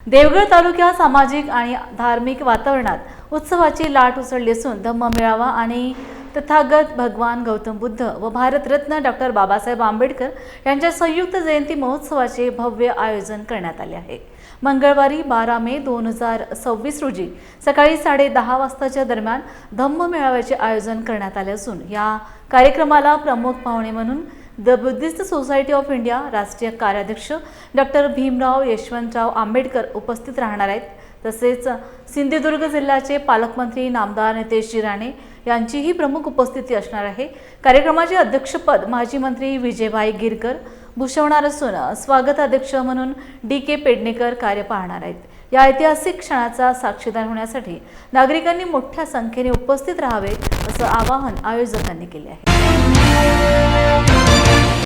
देवगड तालुक्यात सामाजिक आणि धार्मिक वातावरणात उत्सवाची लाट उसळली असून धम्ममेळावा आणि तथागत भगवान गौतम बुद्ध व भारतरत्न डॉक्टर बाबासाहेब आंबेडकर यांच्या संयुक्त जयंती महोत्सवाचे भव्य आयोजन करण्यात आले आहे। मंगळवारी 12 मे 2026 रोजी सकाळी 10:30 वाजताच्या दरम्यान धम्ममेळाव्याचे आयोजन करण्यात आले असून या कार्यक्रमाला प्रमुख पाहुणे म्हणून the Buddhist society of India राष्ट्रीय कार्याध्यक्ष डॉक्टर भीमराव यशवंतराव आंबेडकर उपस्थित राहणार आहेत। तसेच सिंधुदुर्ग जिल्ह्याचे पालकमंत्री नामदार नितेशजी राणे यांचीही प्रमुख उपस्थिती असणार आहे। कार्यक्रमाचे अध्यक्षपद माजी मंत्री विजयभाई गिरकर भूषवणार असून स्वागताध्यक्ष म्हणून DK पेडणेकर कार्य पाहणार आहेत। या ऐतिहासिक क्षणाचा साक्षीदार होण्यासाठी नागरिकांनी मोठ्या संख्येने उपस्थित राहावे असं आवाहन आयोजकांनी केले आहे।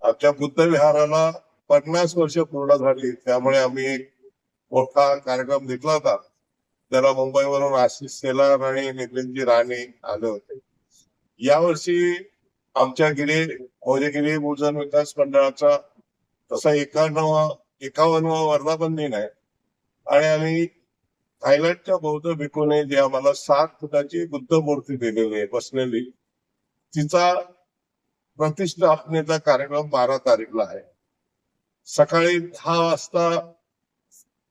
आमच्या बुद्ध विहाराला 50 वर्ष पूर्ण झाली, त्यामुळे आम्ही एक मोठा कार्यक्रम घेतला होता। त्याला मुंबईवरून आशिष सेलार आणि नितीनजी राणे आले होते। यावर्षी आमच्या मोजेगिरी भूजन विकास मंडळाचा तसा 51वा वर्धापन दिन आहे आणि आम्ही थायलंडच्या बौद्ध भिक्खूने जे आम्हाला 7 फुटाची बुद्ध मूर्ती दिलेली आहे बसलेली, तिचा प्रतिष्ठापनेचा कार्यक्रम 12 तारीखला आहे। सकाळी 10 वाजता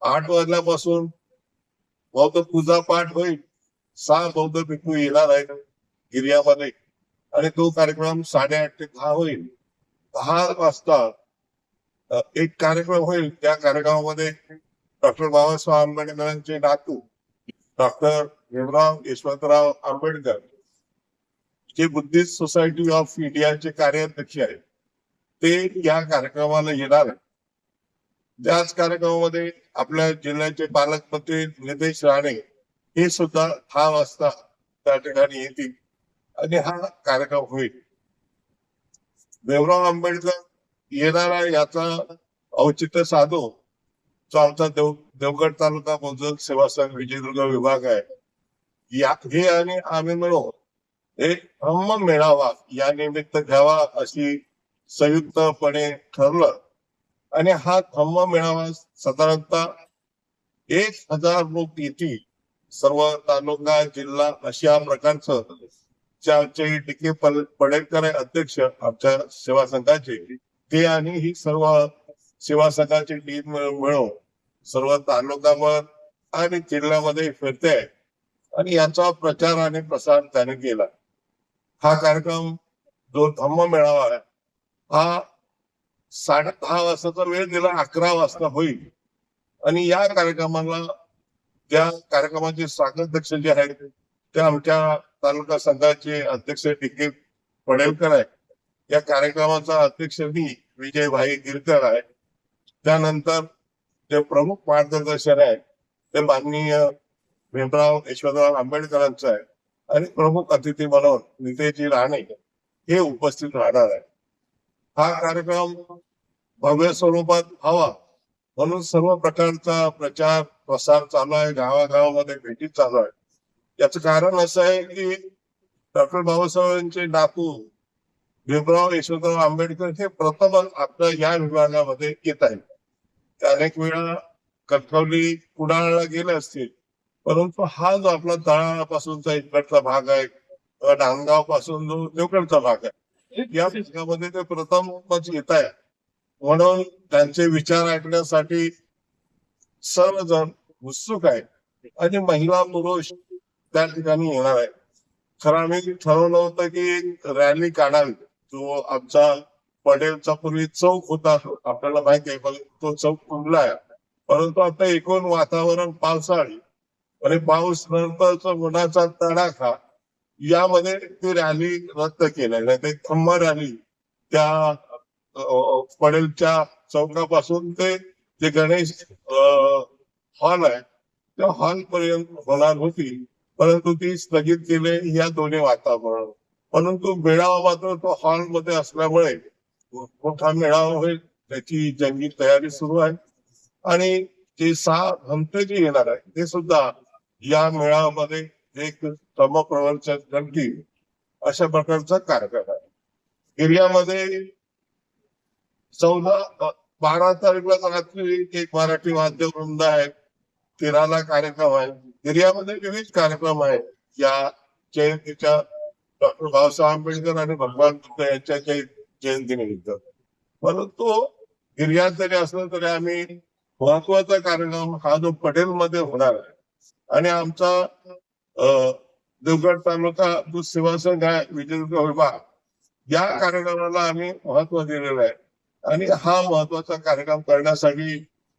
8 वाजल्यापासून बौद्ध पूजा पाठ होईल। 6 बौद्ध भिक्खू येणार आहेत गिर्यामध्ये आणि तो कार्यक्रम 8:30 ते 10 होईल। 10 वाजता एक कार्यक्रम होईल। त्या कार्यक्रमामध्ये डॉक्टर बाबासाहेब आंबेडकरांचे नातू डॉक्टर भीमराव यशवंतराव आंबेडकर जे बुद्धिस्ट सोसायटी ऑफ इंडियाचे कार्याध्यक्ष आहेत, ते या कार्यक्रमाला येणार आहेत। त्याच कार्यक्रमामध्ये आपल्या जिल्ह्याचे पालकमंत्री नितेश राणे हे सुद्धा 10 वाजता त्या ठिकाणी येतील आणि हा कार्यक्रम होईल। भीमराव आंबेडकर येणारा याचा औचित्य साधून जो आमचा देवगड तालुका बौद्ध सेवा संघ विजयदुर्ग विभाग आहे, हे आणि आम्ही मिळून एक धम्म मेळावा या निमित्त घ्यावा अशी संयुक्तपणे ठरलं आणि हा धम्म मेळावा साधारणतः 1000 लोक येतील। सर्व तालुका जिल्हा अशा प्रकारचं ज्याचे DK पेडणेकर अध्यक्ष आमच्या सेवा संघाचे, ते आणि ही सर्व सेवा संघाची टीम मिळून सर्व तालुकावर आणि जिल्ह्यामध्ये फिरते आणि याचा प्रचार आणि प्रसार त्याने केला। हा कार्यक्रम जो धम्म मेळावा आहे हा 10:30 वाजताचा वेळ दिला, 11 वाजता होईल आणि या कार्यक्रमाला त्या कार्यक्रमाचे स्वागताध्यक्ष जे आहेत ते आमच्या तालुका संघाचे अध्यक्ष DK पेडणेकर आहे। या कार्यक्रमाचा अध्यक्ष मी विजयभाई गिरकर आहे। त्यानंतर जे प्रमुख मार्गदर्शन आहे ते माननीय भीमराव यशवंतराव आंबेडकरांचं आहे आणि प्रमुख अतिथी म्हणून नितेशजी राणे हे उपस्थित राहणार आहे। हा कार्यक्रम भव्य स्वरूपात व्हावा म्हणून सर्व प्रकारचा प्रचार प्रसार चालू आहे, गावागावामध्ये भेटी चालू आहे। याचं कारण असं आहे की डॉक्टर बाबासाहेबांचे नातू भीमराव यशवंतराव आंबेडकर हे प्रथम आपल्या या विभागामध्ये येत आहेत। ते अनेक वेळा कणकवली कुडाळला गेले असतील, परंतु हा जो आपला तळापासूनचा इकडचा भाग आहे, डांगगाव पासून जो देवगडचा भाग आहे, या भागामध्ये ते प्रथमच येत आहे। म्हणून त्यांचे विचार ऐकण्यासाठी सर्वजण उत्सुक आहेत आणि महिला पुरुष त्या ठिकाणी येणार आहे। खरं आम्ही ठरवलं होतं की रॅली काढावी, जो आमचा पटेलचा पूर्वी चौक होता, आपल्याला माहिती आहे, पण तो चौक खुलला आहे। परंतु आता एकूण वातावरण पावसाळी आणि पाऊस नंतरचा उन्हाचा तडाखा यामध्ये ती रॅली रद्द केली नाही। ते धम्म रॅली त्या पटेलच्या चौकापासून ते जे गणेश हॉल आहे त्या हॉल पर्यंत होणार होती, परंतु ती स्थगित केली या दोन्ही वातावरण। परंतु मेळावा मात्र तो हॉलमध्ये असल्यामुळे मोठा मेळावा होईल, त्याची जंगी तयारी सुरू आहे आणि जे 6 भंते जे येणार आहे ते सुद्धा या मेळाव्यामध्ये एक धम्मप्रवचन करतील अशा प्रकारचा कार्यक्रम आहे। एरियामध्ये 12 तारीखला रात्री एक मराठी वाद्यवृंद आहे, 13ला कार्यक्रम आहे. गिर्यामध्ये विविध कार्यक्रम आहेत. या जयंतीच्या डॉक्टर बाबासाहेब आंबेडकर आणि भगवान बुद्ध यांच्या जयंतीनिमित्त. परंतु गिर्यात जरी असलं तरी आम्ही महत्वाचा कार्यक्रम हा जो पटेलमध्ये होणार आहे आणि आमचा देवगड तालुका दूध सेवा संघ आहे, विजयदुर्ग विभाग, या कार्यक्रमाला आम्ही महत्व दिलेलं आहे. आणि हा महत्वाचा कार्यक्रम करण्यासाठी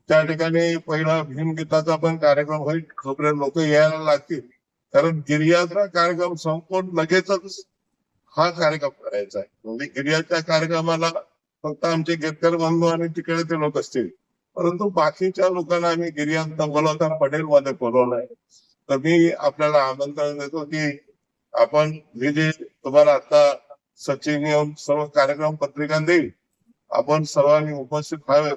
त्या ठिकाणी पहिला भीमगीताचा पण कार्यक्रम होईल. तोपर्यंत लोक यायला लागतील, कारण गिर्याचा कार्यक्रम संपून लगेचच हा कार्यक्रम करायचा आहे. म्हणजे गिर्याच्या कार्यक्रमाला फक्त आमचे गेतकर बंधू आणि तिकडे ते लोक असतील, परंतु बाकीच्या लोकांना आम्ही गिर्यात बोलवता पटेलमध्ये बोलवलंय. तर मी आपल्याला आमंत्रण देतो की आपण हे जे तुम्हाला आता सचिन येऊन सर्व कार्यक्रम पत्रिका देईल, आपण सर्वांनी उपस्थित व्हावे.